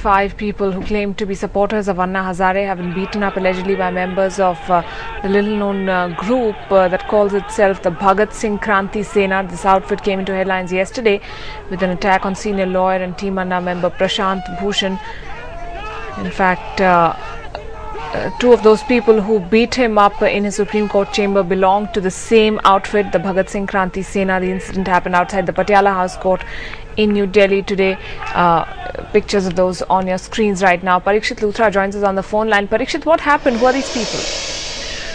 5 people who claim to be supporters of Anna Hazare have been beaten up allegedly by members of the little-known group that calls itself the Bhagat Singh Kranti Sena. This outfit came into headlines yesterday with an attack on senior lawyer and Team Anna member Prashant Bhushan. In fact, two of those people who beat him up in his Supreme Court chamber belong to the same outfit, the Bhagat Singh Kranti Sena. The incident happened outside the Patiala House Court in New Delhi today. Pictures of those on your screens right now. Parikshit Luthra joins us on the phone line. Parikshit, what happened? Who are these people?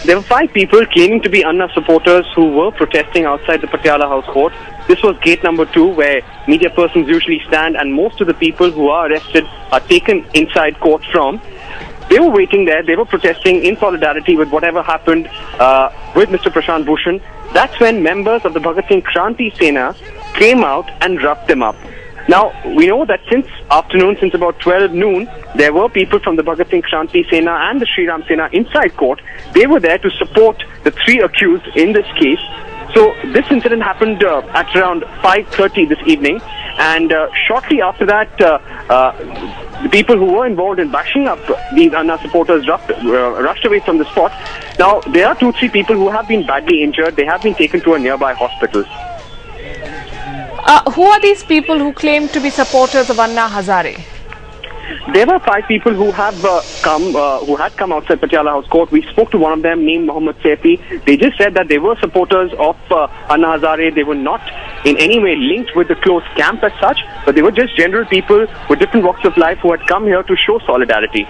There were 5 people claiming to be Anna supporters who were protesting outside the Patiala House Court. This was gate number 2, where media persons usually stand, and most of the people who are arrested are taken inside court from. They were waiting there. They were protesting in solidarity with whatever happened with Mr. Prashant Bhushan. That's when members of the Bhagat Singh Kranti Sena came out and roughed them up. Now, we know that since afternoon, since about 12 noon, there were people from the Bhagat Singh Kranti Sena and the Shri Ram Sena inside court. They were there to support the 3 accused in this case. So this incident happened at around 5:30 this evening, and shortly after that, the people who were involved in bashing up these Anna supporters rushed away from the spot. Now, there are 2-3 people who have been badly injured. They have been taken to a nearby hospital. Who are these people who claim to be supporters of Anna Hazare? There were 5 people who have who had come outside Patiala House Court. We spoke to one of them named Mohammed Saifi. They just said that they were supporters of Anna Hazare. They were not in any way linked with the close camp as such, but they were just general people with different walks of life who had come here to show solidarity.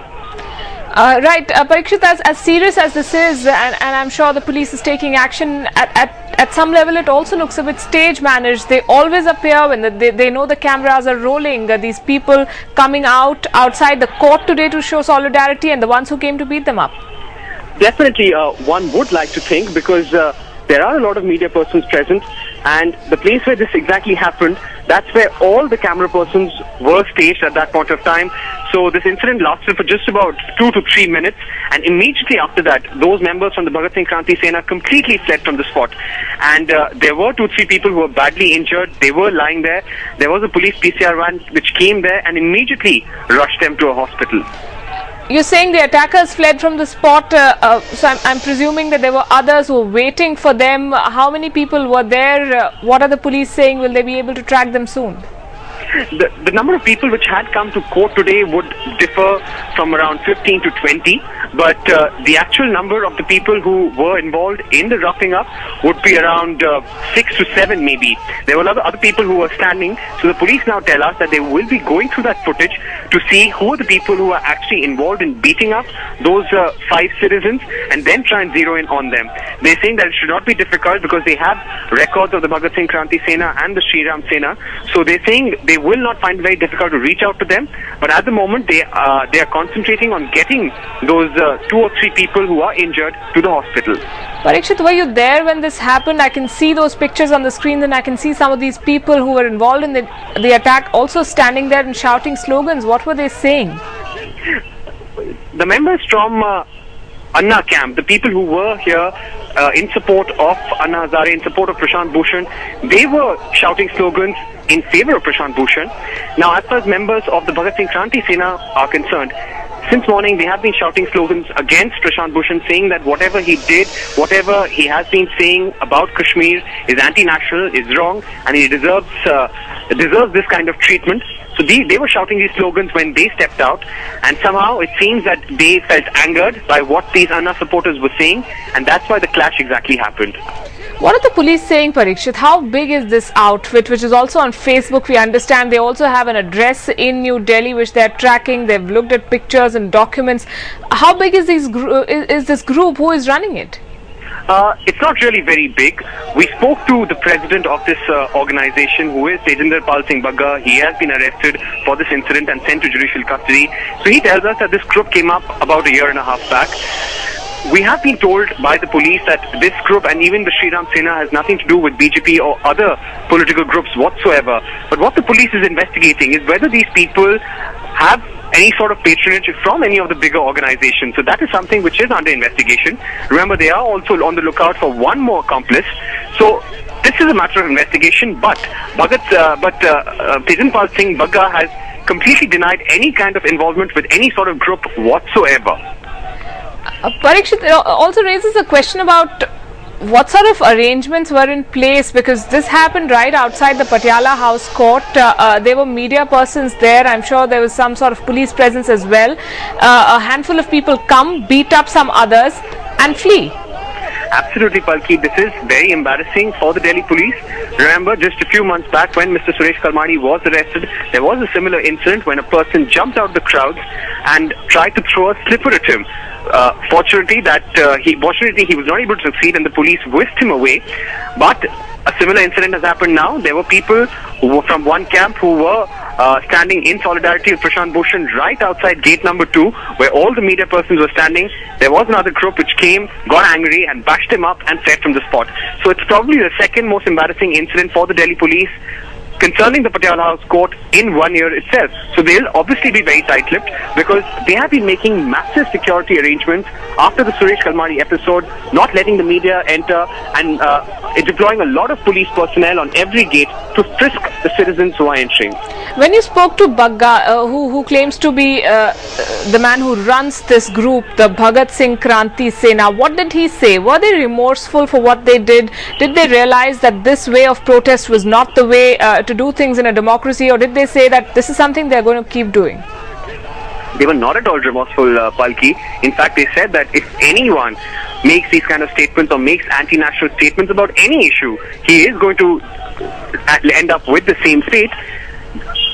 Right, Parikshit, as serious as this is, and I'm sure the police is taking action, at some level it also looks a bit stage managed. They always appear when they know the cameras are rolling. These people coming outside the court today to show solidarity, and the ones who came to beat them up. Definitely, one would like to think, because there are a lot of media persons present, and the place where this exactly happened, that's where all the camera persons were staged at that point of time. So this incident lasted for just about 2 to 3 minutes, and immediately after that, those members from the Bhagat Singh Kranti Sena completely fled from the spot. And there were 2-3 people who were badly injured. They were lying there. There was a police PCR van which came there and immediately rushed them to a hospital. You're saying the attackers fled from the spot, so I'm presuming that there were others who were waiting for them. How many people were there? What are the police saying? Will they be able to track them soon? The number of people which had come to court today would differ from around 15 to 20, but the actual number of the people who were involved in the roughing up would be around 6 to 7 maybe. There were other people who were standing, so the police now tell us that they will be going through that footage to see who are the people who are actually involved in beating up those 5 citizens, and then try and zero in on them. They're saying that it should not be difficult because they have records of the Bhagat Singh Kranti Sena and the Shri Ram Sena, so they're saying they will not find it very difficult to reach out to them, but at the moment they are concentrating on getting those 2 or 3 people who are injured to the hospital. Parikshit, were you there when this happened? I can see those pictures on the screen, and I can see some of these people who were involved in the attack also standing there and shouting slogans. What were they saying? The members from Anna camp, the people who were here in support of Anna Hazare, in support of Prashant Bhushan, they were shouting slogans in favor of Prashant Bhushan. Now, as far as members of the Bhagat Singh Kranti Sena are concerned, since morning they have been shouting slogans against Prashant Bhushan, saying that whatever he did, whatever he has been saying about Kashmir is anti-national, is wrong, and he deserves this kind of treatment. So they were shouting these slogans when they stepped out, and somehow it seems that they felt angered by what these Anna supporters were saying, and that's why the clash exactly happened. What are the police saying, Parikshit? How big is this outfit, which is also on Facebook? We understand they also have an address in New Delhi which they're tracking. They've looked at pictures and documents. How big is this group? Who is running it? It's not really very big. We spoke to the president of this organization, who is Tejinder Pal Singh Bagga. He has been arrested for this incident and sent to judicial custody. So he tells us that this group came up about a year and a half back. We have been told by the police that this group and even the Shri Ram Sena has nothing to do with BJP or other political groups whatsoever. But what the police is investigating is whether these people have any sort of patronage from any of the bigger organizations. So that is something which is under investigation. Remember, they are also on the lookout for one more accomplice. So this is a matter of investigation, but Tejinder Pal Singh Bagga has completely denied any kind of involvement with any sort of group whatsoever. Parikshit, it also raises a question about what sort of arrangements were in place, because this happened right outside the Patiala House Court. There were media persons there. I'm sure there was some sort of police presence as well. A handful of people come, beat up some others and flee. Absolutely, Palki. This is very embarrassing for the Delhi police. Remember, just a few months back when Mr. Suresh Kalmani was arrested, there was a similar incident when a person jumped out the crowds and tried to throw a slipper at him. Fortunately, he was not able to succeed and the police whisked him away. But a similar incident has happened now. There were people who were from one camp who were standing in solidarity with Prashant Bhushan right outside gate number 2, where all the media persons were standing. There was another group which came, got angry and bashed him up and fled from the spot. So it's probably the second most embarrassing incident for the Delhi police concerning the Patiala House Court in 1 year itself. So they'll obviously be very tight-lipped because they have been making massive security arrangements after the Suresh Kalmani episode, not letting the media enter and deploying a lot of police personnel on every gate to frisk the citizens who are entering. When you spoke to Bagga, who claims to be the man who runs this group, the Bhagat Singh Kranti Sena, what did he say? Were they remorseful for what they did? Did they realize that this way of protest was not the way to do things in a democracy, or did they say that this is something they're going to keep doing? They were not at all remorseful, Palki. In fact, they said that if anyone makes these kind of statements or makes anti-national statements about any issue, he is going to end up with the same fate.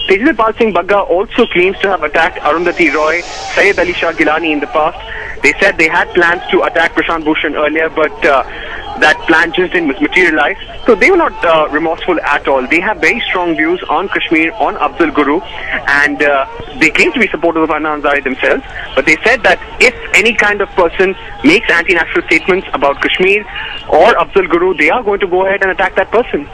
Tejaswal Singh Bagga also claims to have attacked Arundhati Roy, Syed Ali Shah Gilani in the past. They said they had plans to attack Prashant Bhushan earlier, but that plan just didn't materialize. So they were not remorseful at all. They have very strong views on Kashmir, on Afzal Guru, and they claim to be supporters of Anna Hazare themselves. But they said that if any kind of person makes anti-national statements about Kashmir or Afzal Guru, they are going to go ahead and attack that person.